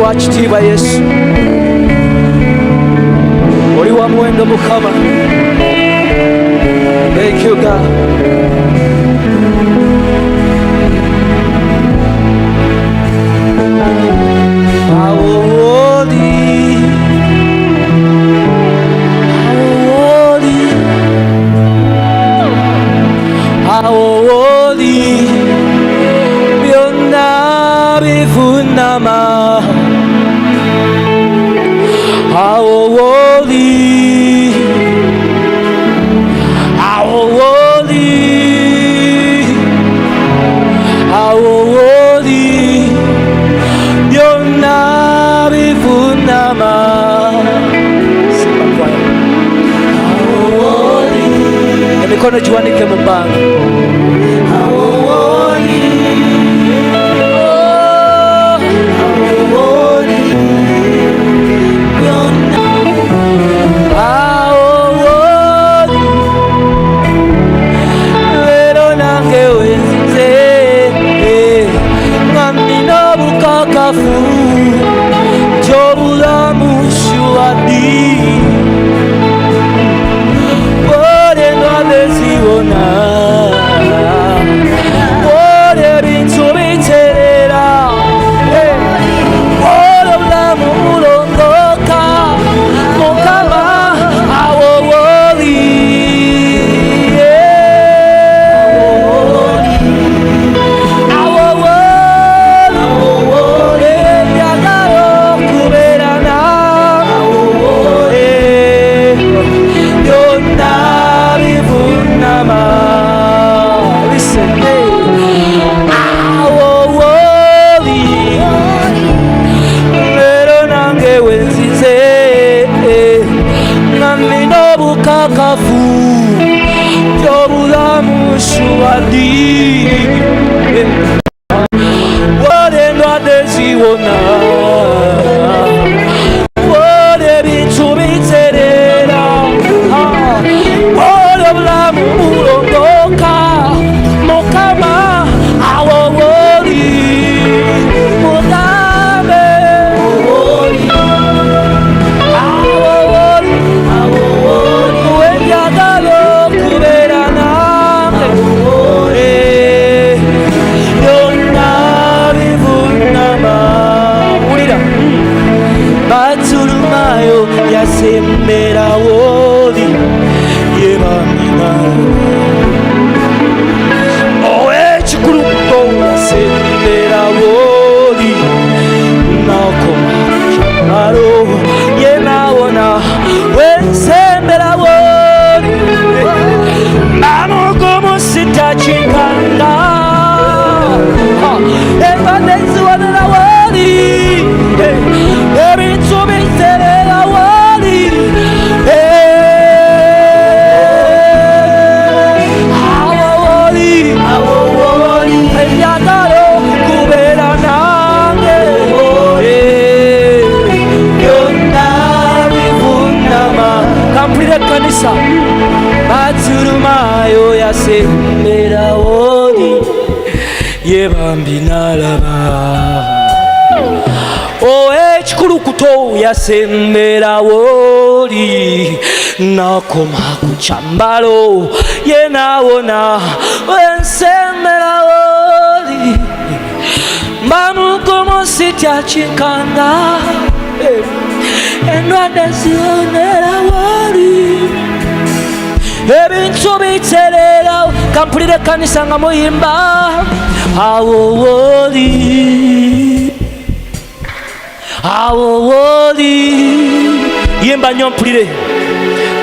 wa kitiibwa Yesu, oli wa muwendo Mukama. Thank you God. Mikono jiwanike mbanga. Yasembera woli nakoma kuchambalo yenawona wensembera woli mamukomo sitya chikanga endwadde zionera woli ebintu biterera. Kampulire kanisa nga muyimba awo woli awo woli, yemba nnyo mpulire.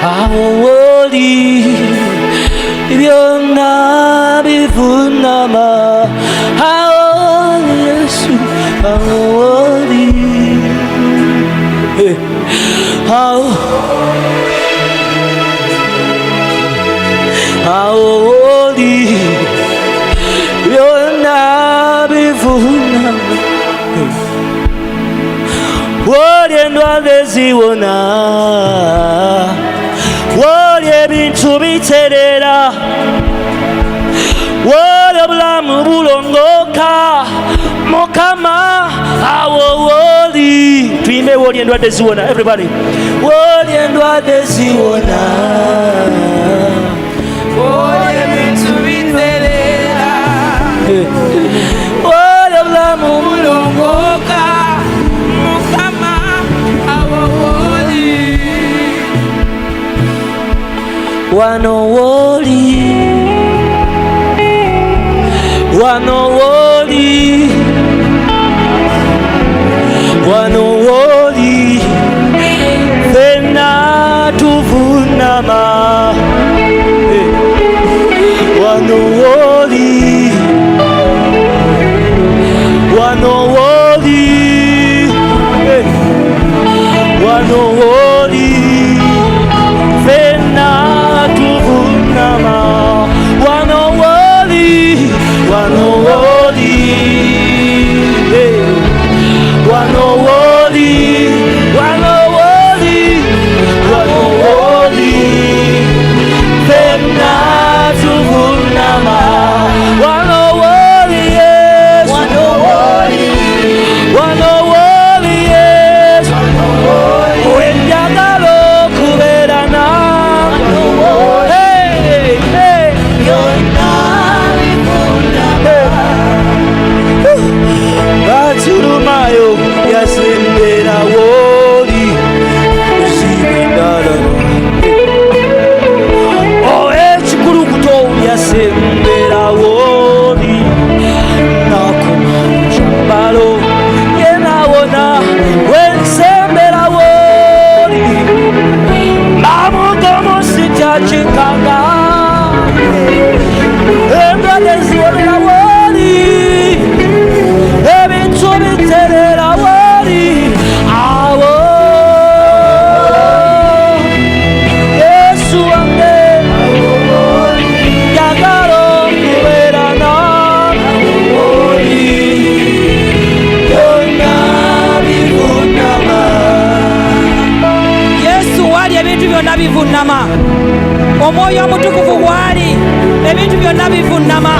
Awo woli byonna bivunama. Awo Yesu, awo woli, awo woli byonna bivunama. Woli endwadde ziwona, woli ebintu biterera, woli obulamu bulongoka. Mukama awo woli woli endwadde ziwona. Everybody. Woli endwadde ziwona. Woli ebintu biterera. Woli obulamu bulongoka. Mukama awo woli. Wano woli. Wano woli. Wano woli. Fenna tuvunama. Wano woli. Wano woli. Wano woli. Fenna tuvunama. Wano woli. Wano woli. Wano woli. Wano woli. Wano woli. Fenna tuvunama. Wano woli. Yes. Wano woli. Wano woli. Yes. Wano woli. Wenjagalo kuberana. Wano woli. Hey, hey. Yonna bivunama. Batulumayo yasembera woli. Zibindala. Oh, ekikulukuto yasembera woli. Nakumajambalo yenawona wensembera woli. Mamutomo sityachikanga. Endwadde ziwonera woli. Ebintu biterera woli. Awo Yesu wange njagala okubeerana woli. Byonna bivunama. Yesu wali ebintu byonna bivunama. Omwoyo omutukuvu wali ebintu byonna bivunama.